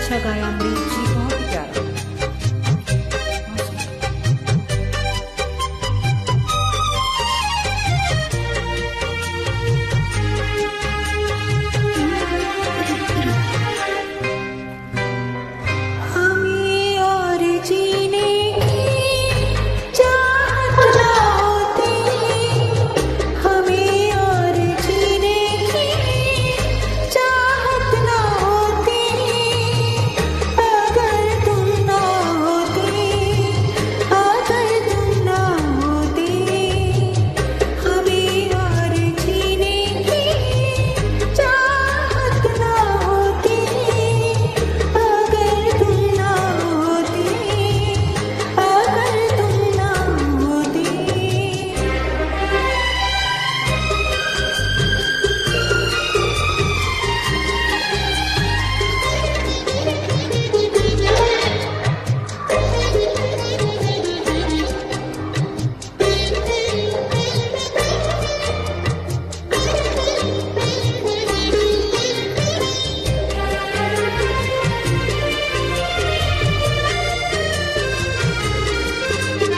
अच्छा गाया अमरीक जी, बहुत ही प्यारा। हमें और जीने की चाहत ना होती, हमें और जीने की चाहत ना होती, अगर तुम ना होती, अगर तुम ना होती, हमें और जीने की चाहत ना होती, अगर तुम ना होती, अगर तुम ना होती।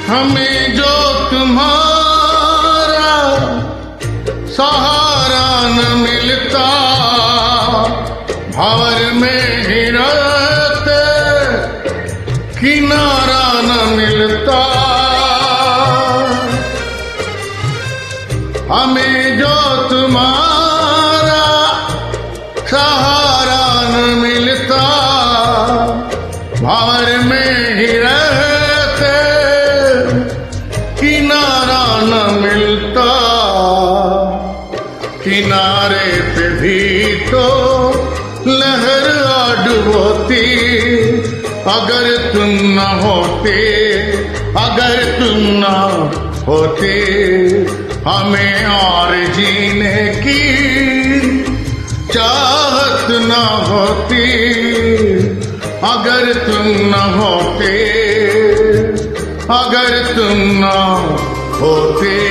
हमें जो तुम्हारा सहारा न मिलता, भंवर में ही रहते किनारा न मिलता। हमें जो तुम्हारा सहारा न मिलता, भंवर में ही रहते किनारा न मिलता। किनारे पे भी तो लहर आ डुबोती, अगर तुम न होते, अगर तुम न होते, हमें और जीने की चाहत न होती, अगर तुम न होते, अगर तुम न होते।